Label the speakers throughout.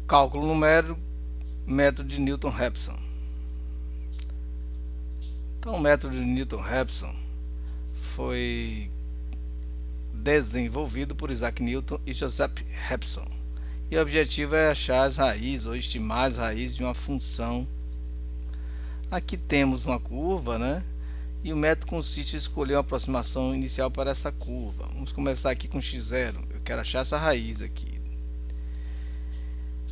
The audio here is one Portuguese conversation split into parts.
Speaker 1: Cálculo numérico, método de Newton-Raphson. Então, o método de Newton-Raphson foi desenvolvido por Isaac Newton e Joseph Raphson. E o objetivo é achar as raízes ou estimar as raízes de uma função. Aqui temos uma curva, né? E o método consiste em escolher uma aproximação inicial para essa curva. Vamos começar aqui com x0. Eu quero achar essa raiz aqui.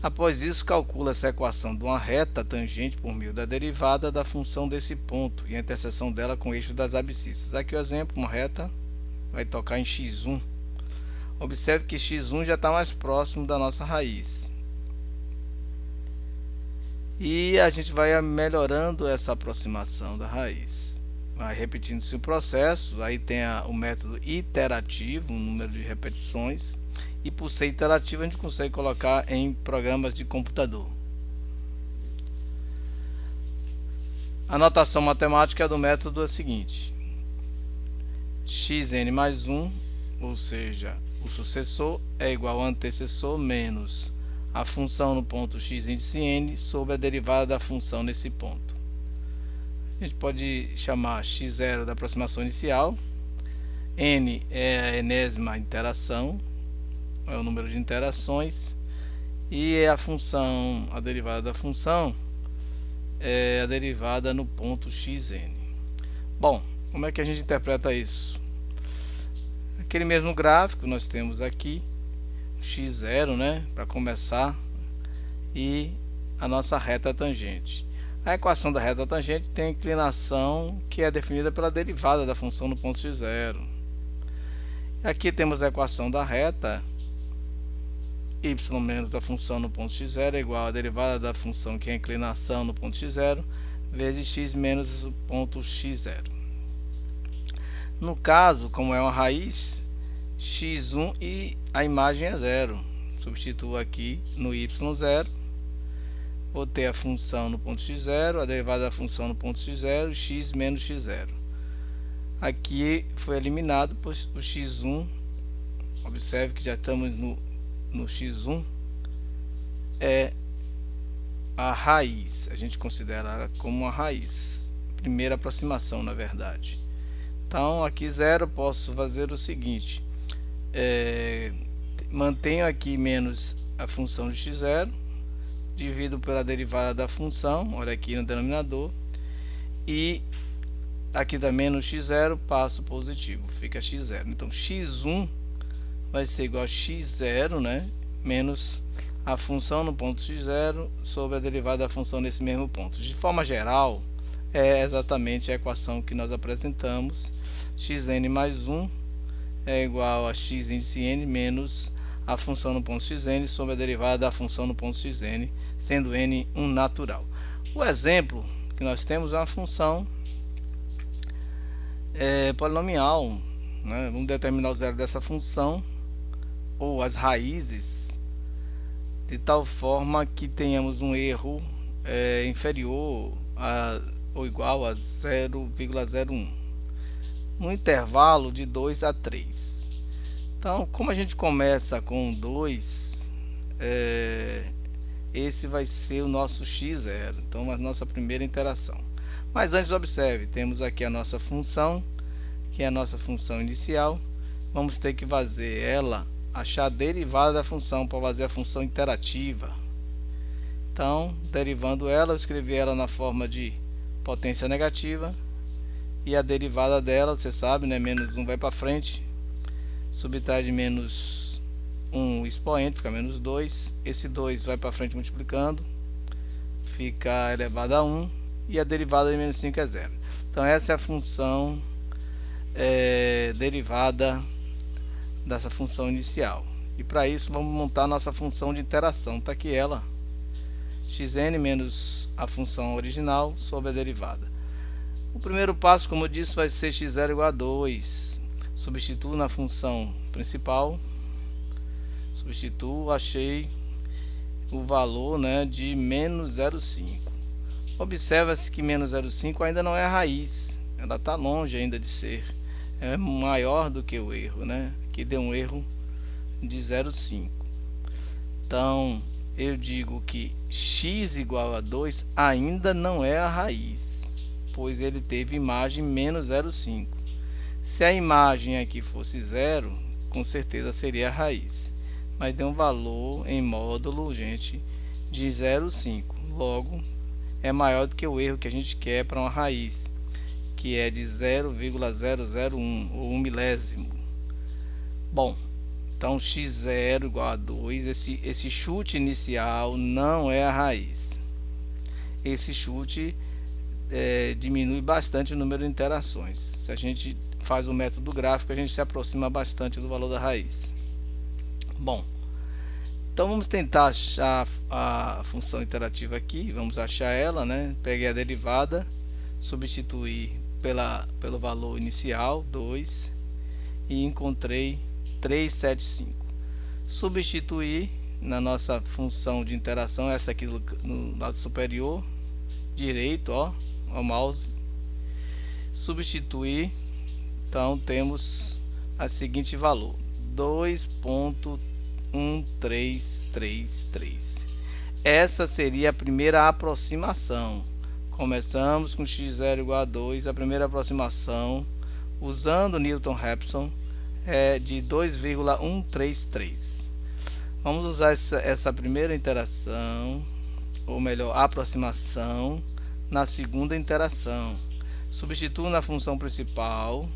Speaker 1: Após isso, calcula essa equação de uma reta tangente por meio da derivada da função desse ponto e a interseção dela com o eixo das abscissas. Aqui o exemplo, uma reta vai tocar em x1. Observe que x1 já está mais próximo da nossa raiz. E a gente vai melhorando essa aproximação da raiz. Vai repetindo-se o processo, aí tem o método iterativo, um número de repetições. E por ser iterativo a gente consegue colocar em programas de computador. A notação matemática do método é a seguinte: xn mais 1, ou seja, o sucessor é igual ao antecessor menos a função no ponto x índice n sobre a derivada da função nesse ponto. A gente pode chamar x0 da aproximação inicial, n é a enésima interação, é o número de interações, e a função, a derivada da função é a derivada no ponto xn. Bom, como é que a gente interpreta isso? Aquele mesmo gráfico nós temos aqui x0, né, para começar, e a nossa reta tangente. A equação da reta tangente tem a inclinação que é definida pela derivada da função no ponto x0. Aqui temos a equação da reta, y menos da função no ponto x0 é igual a derivada da função que é a inclinação no ponto x0 vezes x menos o ponto x0. No caso, como é uma raiz, x1 e a imagem é zero. Substituo aqui no y0, vou ter a função no ponto x0, a derivada da função no ponto x0, x menos x0. Aqui foi eliminado o x1, observe que já estamos no x1, é a raiz, a gente considera ela como uma raiz, primeira aproximação na verdade. Então aqui 0, posso fazer o seguinte, mantenho aqui menos a função de x0, divido pela derivada da função, olha aqui no denominador, e aqui dá menos x0, passo positivo, fica x0. Então x1 vai ser igual a x0, né, menos a função no ponto x0 sobre a derivada da função nesse mesmo ponto. De forma geral, é exatamente a equação que nós apresentamos. Xn mais 1 é igual a x índice n menos a função no ponto xn sobre a derivada da função no ponto xn, sendo n um natural. O exemplo que nós temos é uma função polinomial, né? Vamos determinar o zero dessa função ou as raízes de tal forma que tenhamos um erro inferior ou igual a 0,01 no intervalo de 2 a 3. Então, como a gente começa com 2, esse vai ser o nosso x0, então a nossa primeira interação. Mas antes, observe, temos aqui a nossa função, que é a nossa função inicial. Vamos ter que fazer ela, achar a derivada da função para fazer a função interativa. Então, derivando ela, eu escrevi ela na forma de potência negativa, e a derivada dela, você sabe, né, menos 1 vai para frente, subtrai de menos 1 expoente, fica menos 2, esse 2 vai para frente multiplicando, fica elevado a 1, e a derivada de menos 5 é 0. Então essa é a função derivada dessa função inicial. E para isso vamos montar nossa função de interação. Está aqui ela, xn menos a função original sobre a derivada. O primeiro passo, como eu disse, vai ser x0 igual a 2. Substituo na função principal, substituo, achei o valor, né, de menos 0,5. Observa-se que menos 0,5 ainda não é a raiz, ela está longe ainda de ser, é maior do que o erro, né? Aqui deu um erro de 0,5. Então eu digo que x igual a 2 ainda não é a raiz, pois ele teve imagem menos 0,5. Se a imagem aqui fosse 0, com certeza seria a raiz, mas deu um valor em módulo, gente, de 0,5. Logo, é maior do que o erro que a gente quer para uma raiz, que é de 0,001 ou 1 milésimo. Bom, então x0 igual a 2, esse chute inicial não é a raiz. Esse chute diminui bastante o número de interações. Se a gente faz o método gráfico, a gente se aproxima bastante do valor da raiz. Bom, então vamos tentar achar a função iterativa aqui. Vamos achar ela, né? Peguei a derivada, substituir pelo valor inicial, 2, e encontrei 375. Substituir na nossa função de interação, essa aqui no lado superior direito, ó, o mouse, substituir. Então temos o seguinte valor: 2.1333. Essa seria a primeira aproximação. Começamos com x0 igual a 2. A primeira aproximação usando Newton-Raphson é de 2,133. Vamos usar essa primeira interação, ou melhor, aproximação, na segunda interação. Substituo na função principal,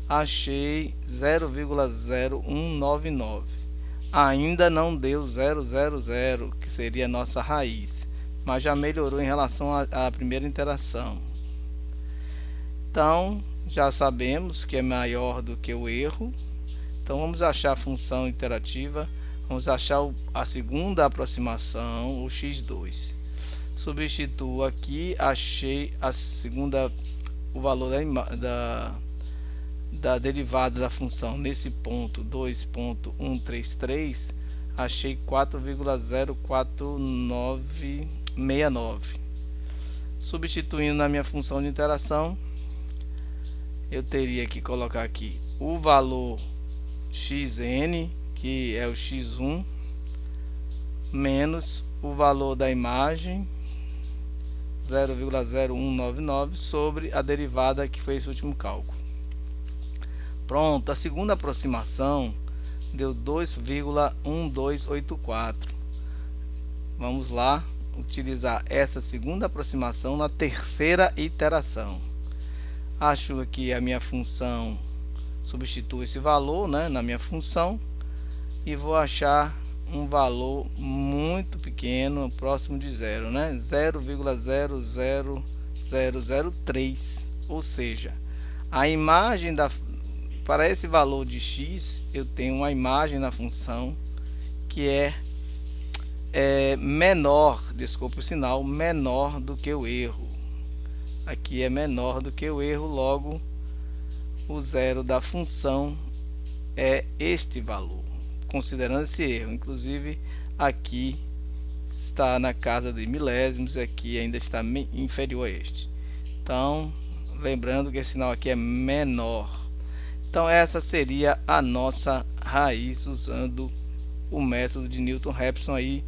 Speaker 1: achei 0,0199. Ainda não deu 000, que seria a nossa raiz, mas já melhorou em relação à primeira interação. Então, já sabemos que é maior do que o erro. Então vamos achar a função iterativa, vamos achar a segunda aproximação, o x2. Substituo aqui, achei a segunda, o valor da derivada da função nesse ponto 2.133, achei 4,04969. Substituindo na minha função de interação, eu teria que colocar aqui o valor xn, que é o x1, menos o valor da imagem 0,0199 sobre a derivada, que foi esse último cálculo. Pronto, a segunda aproximação deu 2,1284. Vamos lá utilizar essa segunda aproximação na terceira iteração. Acho aqui a minha função, substituo esse valor, né, na minha função, e vou achar um valor muito pequeno, próximo de zero, né? 0,00003, ou seja, a imagem para esse valor de x, eu tenho uma imagem na função que é menor, desculpe o sinal, menor do que o erro. Aqui é menor do que o erro, logo o zero da função é este valor, considerando esse erro. Inclusive aqui está na casa de milésimos, aqui ainda está inferior a este. Então, lembrando que esse sinal aqui é menor. Então essa seria a nossa raiz usando o método de Newton-Raphson. Aí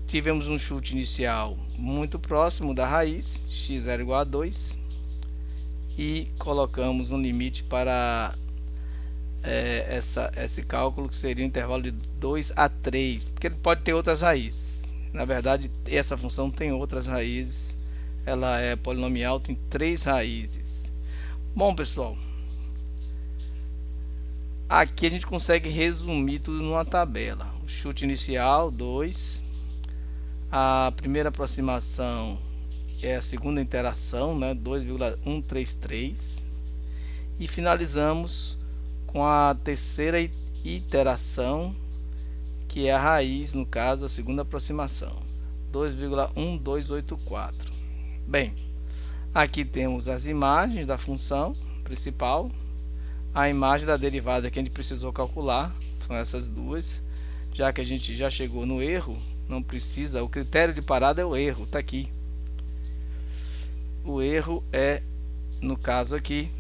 Speaker 1: tivemos um chute inicial muito próximo da raiz, x0 igual a 2, e colocamos um limite para esse cálculo, que seria o intervalo de 2 a 3, porque ele pode ter outras raízes. Na verdade, essa função tem outras raízes, ela é polinomial, tem 3 raízes. Bom, pessoal, aqui a gente consegue resumir tudo numa tabela. O chute inicial, 2. A primeira aproximação é a segunda interação, né, 2,133. E finalizamos com a terceira iteração, que é a raiz, no caso, a segunda aproximação, 2,1284. Bem, aqui temos as imagens da função principal, a imagem da derivada que a gente precisou calcular, são essas duas. Já que a gente já chegou no erro, não precisa, o critério de parada é o erro, está aqui. O erro é, no caso aqui,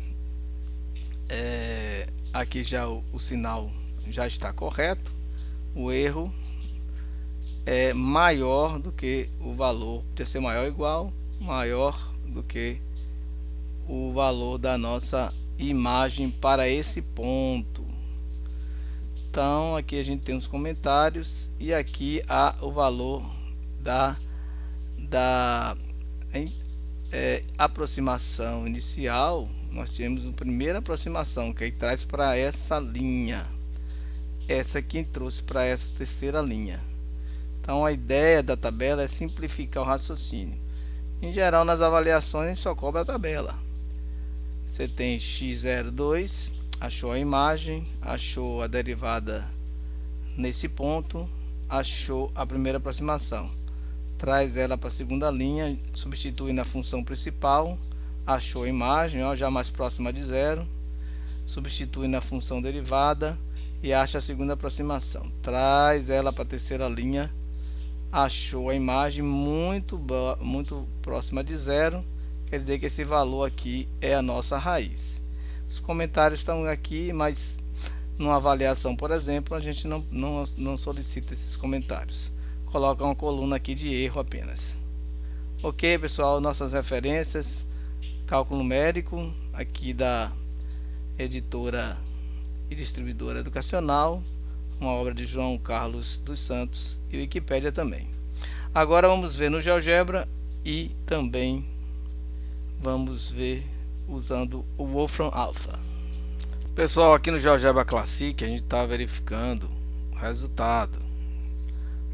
Speaker 1: aqui já o sinal já está correto. O erro é maior do que o valor, podia ser maior ou igual, maior do que o valor da nossa imagem para esse ponto. Então aqui a gente tem os comentários e aqui há o valor da aproximação inicial. Nós tivemos a primeira aproximação que aí traz para essa linha, essa aqui trouxe para essa terceira linha. Então a ideia da tabela é simplificar o raciocínio. Em geral, nas avaliações a gente só cobra a tabela. Você tem x02, achou a imagem, achou a derivada nesse ponto, achou a primeira aproximação, traz ela para a segunda linha, substitui na função principal, achou a imagem, ó, já mais próxima de zero, substitui na função derivada e acha a segunda aproximação, traz ela para a terceira linha, achou a imagem muito próxima de zero, quer dizer que esse valor aqui é a nossa raiz. Os comentários estão aqui, mas numa avaliação, por exemplo, a gente não solicita esses comentários. Coloca uma coluna aqui de erro apenas. Ok, pessoal, nossas referências, cálculo numérico, aqui da editora e distribuidora educacional, uma obra de João Carlos dos Santos e Wikipédia também. Agora vamos ver no GeoGebra e também vamos ver usando o Wolfram Alpha. Pessoal, aqui no GeoGebra Classic a gente está verificando o resultado.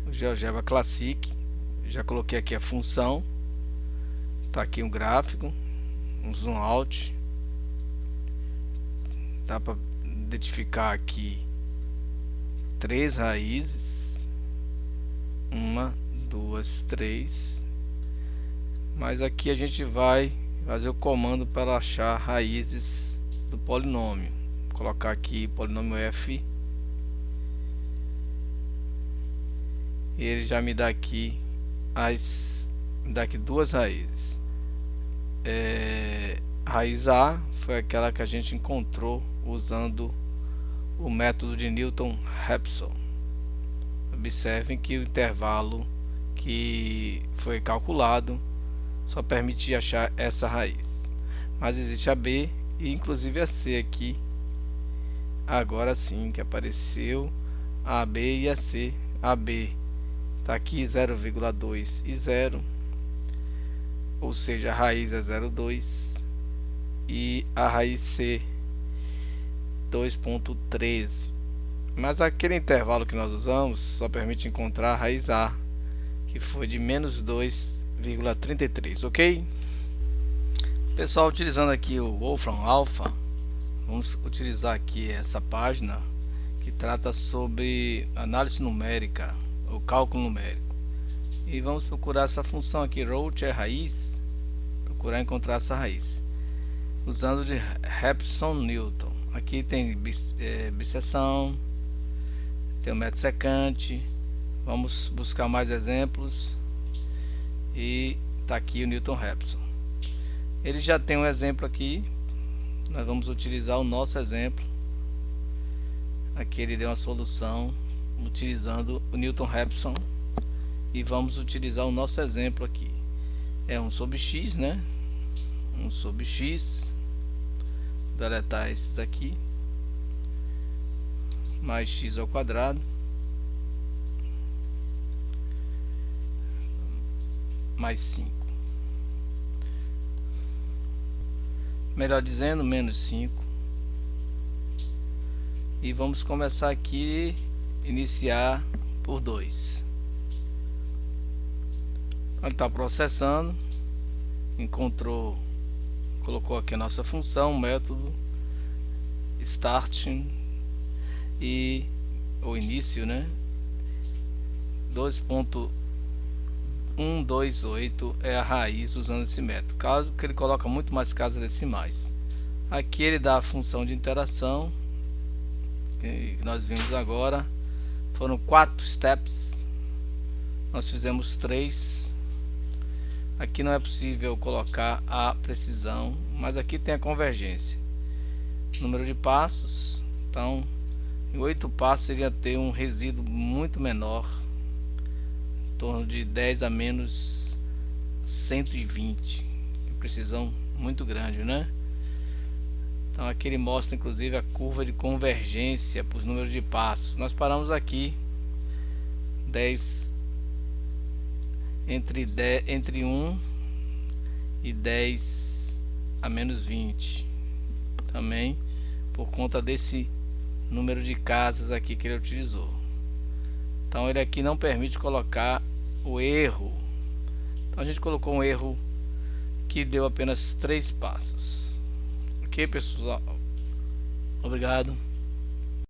Speaker 1: O GeoGebra Classic, já coloquei aqui a função, está aqui um gráfico, um zoom out, dá para identificar aqui 3 raízes, 1, 2, 3, mas aqui a gente vai fazer o comando para achar raízes do polinômio. Vou colocar aqui polinômio f e ele já me dá aqui duas raízes. Raiz A foi aquela que a gente encontrou usando o método de Newton-Raphson. Observem que o intervalo que foi calculado só permite achar essa raiz, mas existe a B e inclusive a C aqui. Agora sim que apareceu a B e a C. A B está aqui 0,2 e 0, ou seja, a raiz é 0,2, e a raiz C 2,13, mas aquele intervalo que nós usamos só permite encontrar a raiz A, que foi de menos 2,33, ok? Pessoal, utilizando aqui o Wolfram Alpha, vamos utilizar aqui essa página que trata sobre análise numérica, o cálculo numérico, e vamos procurar essa função aqui, root é raiz, procurar encontrar essa raiz usando de Raphson-Newton. Aqui tem bisseção, tem o metro secante. Vamos buscar mais exemplos e tá aqui o Newton-Raphson. Ele já tem um exemplo aqui, nós vamos utilizar o nosso exemplo. Aqui ele deu uma solução utilizando o Newton-Raphson e vamos utilizar o nosso exemplo aqui. É 1 sobre x, né? 1 sobre x, deletar esses aqui, mais x ao quadrado, mais 5, melhor dizendo, menos 5. E vamos começar aqui, iniciar por 2. Ele está processando, encontrou, colocou aqui a nossa função, método starting e o início, né? 2.128 é a raiz usando esse método. Caso que ele coloca muito mais casas decimais. Aqui ele dá a função de interação que nós vimos agora. Foram 4 steps, nós fizemos 3. Aqui não é possível colocar a precisão, mas aqui tem a convergência, número de passos. Então em 8 passos seria ter um resíduo muito menor torno de 10 a menos 120. Precisão muito grande, né? Então aqui ele mostra inclusive a curva de convergência para os números de passos. Nós paramos aqui 10 entre 1 e 10 a menos 20, também por conta desse número de casas aqui que ele utilizou. Então ele aqui não permite colocar o erro. Então a gente colocou um erro que deu apenas 3 passos. Ok, pessoal? Obrigado.